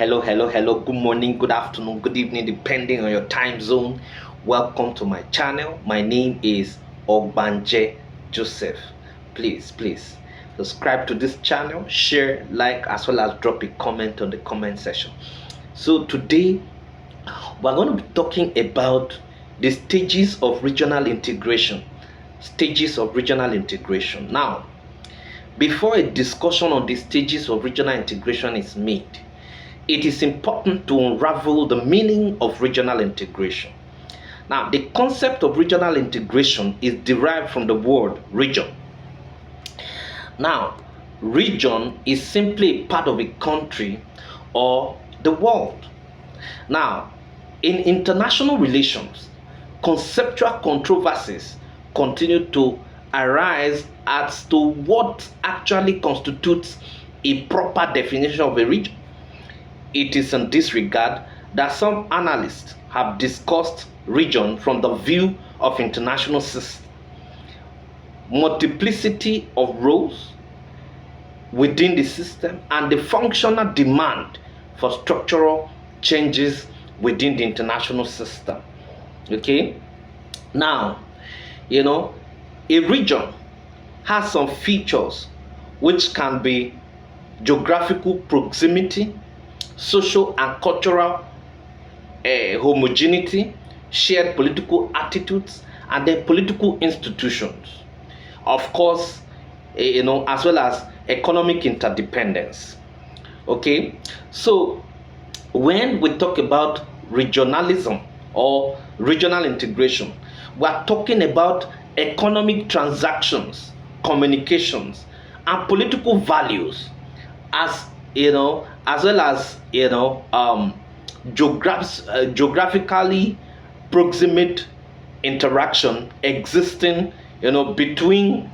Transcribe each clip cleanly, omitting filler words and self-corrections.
Hello. Good morning, good afternoon, good evening, depending on your time zone. Welcome to my channel. My name is Ogbanje Joseph. Please subscribe to this channel, share, like, as well as drop a comment on the comment section. So today we're going to be talking about the stages of regional integration. Now, before a discussion on the stages of regional integration is made, it is important to unravel the meaning of regional integration. Now, the concept of regional integration is derived from the word region. Now, region is simply a part of a country or the world. Now, in international relations, conceptual controversies continue to arise as to what actually constitutes a proper definition of a region. It is in this regard that some analysts have discussed region from the view of international system, multiplicity of roles within the system, and the functional demand for structural changes within the international system. Okay, now, a region has some features which can be geographical proximity, social and cultural homogeneity, shared political attitudes, and then political institutions. Of course, as well as economic interdependence. Okay, so when we talk about regionalism or regional integration, we are talking about economic transactions, communications, and political values, as well as geographically proximate interaction existing between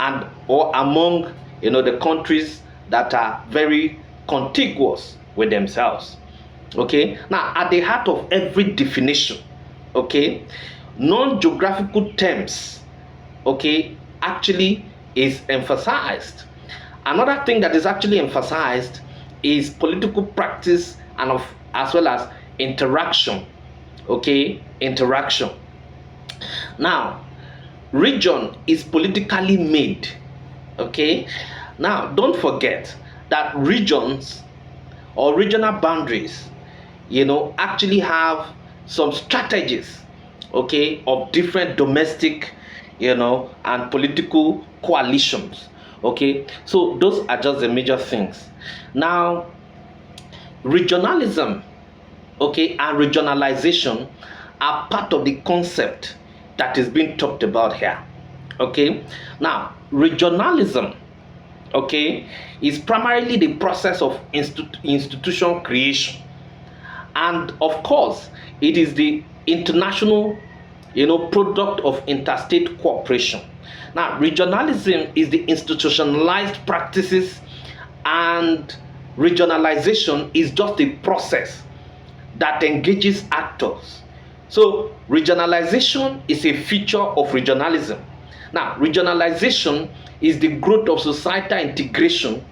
and or among the countries that are very contiguous with themselves. Okay, now at the heart of every definition, non-geographical terms actually is emphasized. Another thing that is actually emphasized is political practice and as well as interaction. Interaction. Now, region is politically made. Now, don't forget that regions or regional boundaries actually have some strategies of different domestic and political coalitions. So those are just the major things. Now, regionalism and regionalization are part of the concept that is being talked about here. Now, regionalism is primarily the process of institution creation, and of course it is the international product of interstate cooperation. Now, regionalism is the institutionalized practices, and regionalization is just a process that engages actors. So regionalization is a feature of regionalism. Now, regionalization is the growth of societal integration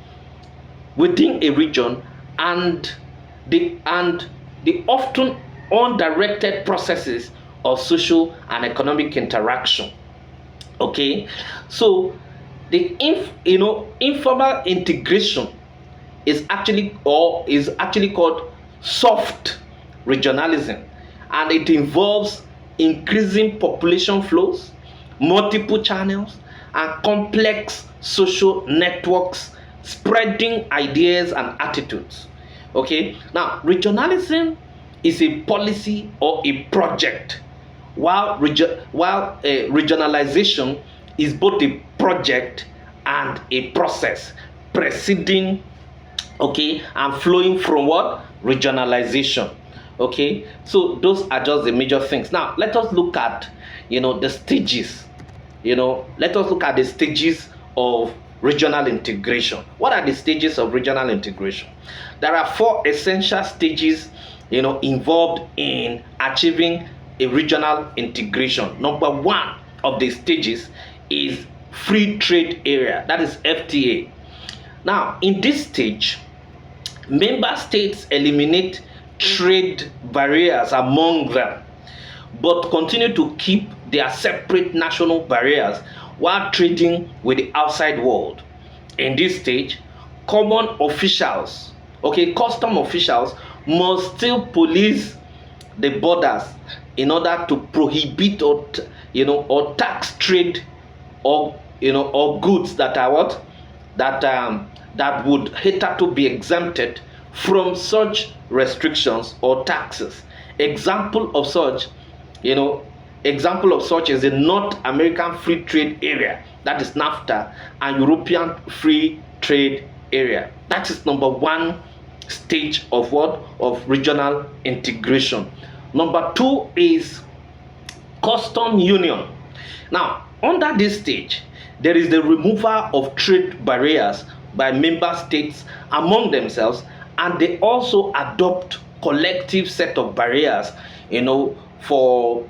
within a region and the often undirected processes of social and economic interaction. So the informal integration is actually called soft regionalism, and it involves increasing population flows, multiple channels, and complex social networks spreading ideas and attitudes. Now, regionalism is a policy or a project, while regionalization is both a project and a process preceding and flowing from what? Regionalization. So those are just the major things. Now, let us look at the stages. Let us look at the stages of regional integration. What are the stages of regional integration? There are 4 essential stages involved in achieving a regional integration. Number 1 of the stages is free trade area, that is FTA. Now, in this stage, Member states eliminate trade barriers among them, but continue to keep their separate national barriers while trading with the outside world. In this stage, common officials, custom officials must still police the borders in order to prohibit or tax trade or goods that are that would hitherto be exempted from such restrictions or taxes. Example of such, you know, example of such is the North American Free Trade Area, that is NAFTA, and European Free Trade Area. That is number one stage of what? Of regional integration. Number two is custom union. Now, under this stage, there is the removal of trade barriers by member states among themselves, and they also adopt collective set of barriers, for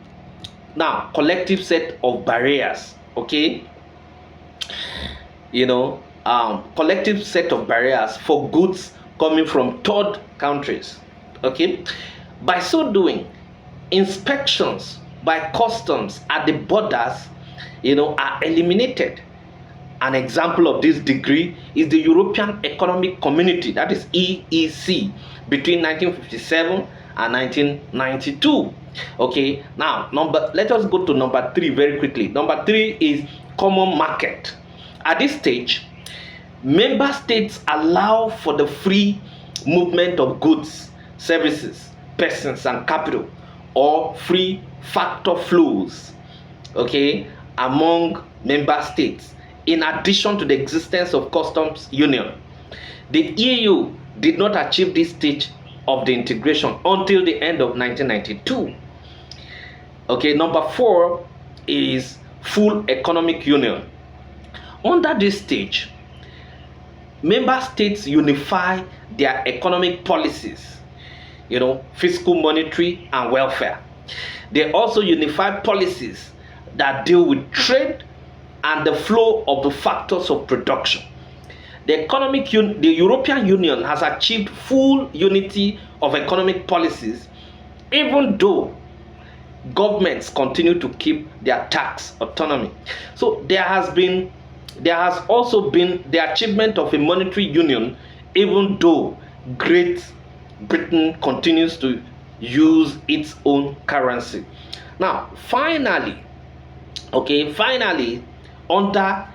now, collective set of barriers, collective set of barriers for goods coming from third countries. By so doing, inspections by customs at the borders are eliminated. An example of this degree is the European Economic Community, that is EEC, between 1957 and 1992. Now let us go to number 3 very quickly. Number 3 is common market. At this stage, member states allow for the free movement of goods, services, persons, and capital, or free factor flows, among member states, in addition to the existence of customs union. The EU did not achieve this stage of the integration until the end of 1992. Number 4 is full economic union. Under this stage, member states unify their economic policies, fiscal, monetary, and welfare. They also unify policies that deal with trade and the flow of the factors of production. The European Union has achieved full unity of economic policies, even though governments continue to keep their tax autonomy. So there has also been the achievement of a monetary union, even though Great Britain continues to use its own currency. Now, finally, under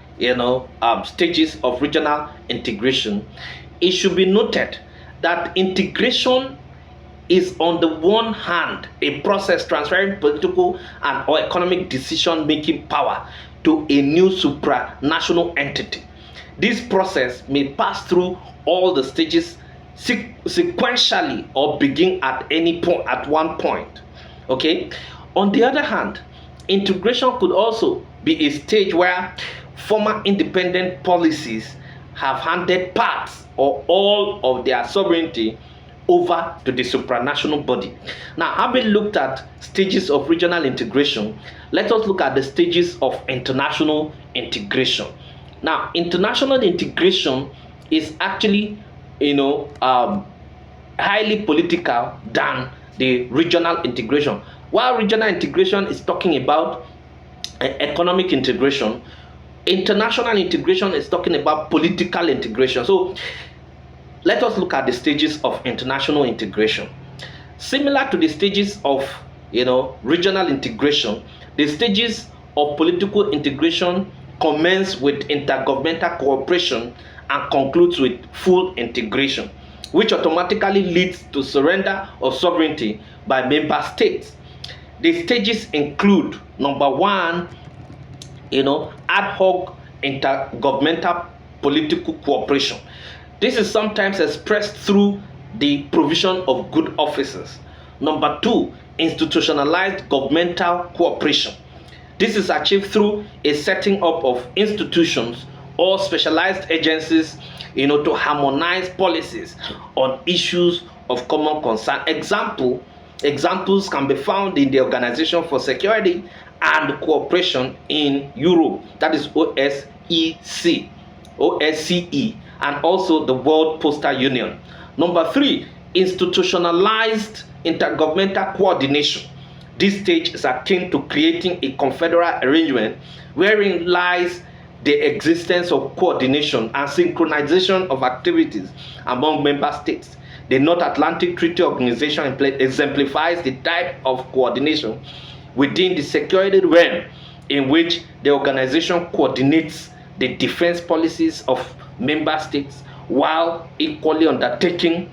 stages of regional integration, it should be noted that integration is, on the one hand, a process transferring political and or economic decision-making power to a new supranational entity. This process may pass through all the stages sequentially or begin at any point, at one point. On the other hand, integration could also be a stage where former independent policies have handed parts or all of their sovereignty over to the supranational body. Now, having looked at stages of regional integration, let us look at the stages of international integration. Now, international integration is actually, highly political than the regional integration. While regional integration is talking about economic integration, international integration is talking about political integration. So let us look at the stages of international integration. Similar to the stages of regional integration, the stages of political integration commence with intergovernmental cooperation and concludes with full integration, which automatically leads to surrender of sovereignty by member states. The stages include, number 1, ad hoc intergovernmental political cooperation. This is sometimes expressed through the provision of good offices. Number 2, institutionalized governmental cooperation. This is achieved through a setting up of institutions or specialized agencies, to harmonize policies on issues of common concern. Examples can be found in the Organization for Security and Cooperation in Europe, that is OSCE, and also the World Postal Union. Number 3, institutionalized intergovernmental coordination. This stage is akin to creating a confederal arrangement wherein lies the existence of coordination and synchronization of activities among member states. The North Atlantic Treaty Organization exemplifies the type of coordination within the security realm in which the organization coordinates the defense policies of member states while equally undertaking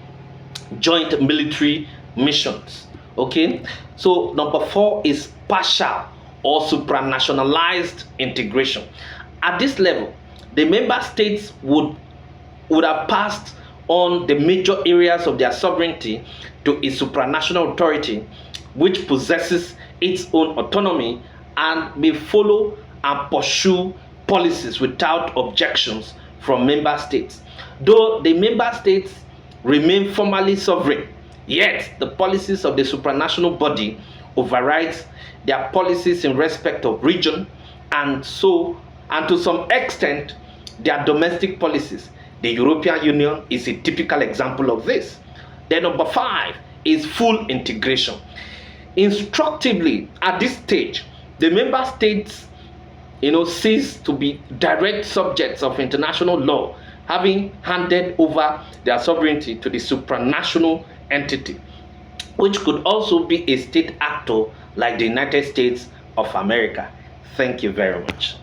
joint military missions. Okay, so number 4 is partial or supranationalized integration. At this level, the member states would have passed on the major areas of their sovereignty to a supranational authority which possesses its own autonomy and may follow and pursue policies without objections from member states. Though the member states remain formally sovereign, yet the policies of the supranational body overrides their policies in respect of region and to some extent their domestic policies. The European Union is a typical example of this. Then number 5 is full integration. Instructively, at this stage, the member states cease to be direct subjects of international law, having handed over their sovereignty to the supranational entity, which could also be a state actor like the United States of America. Thank you very much.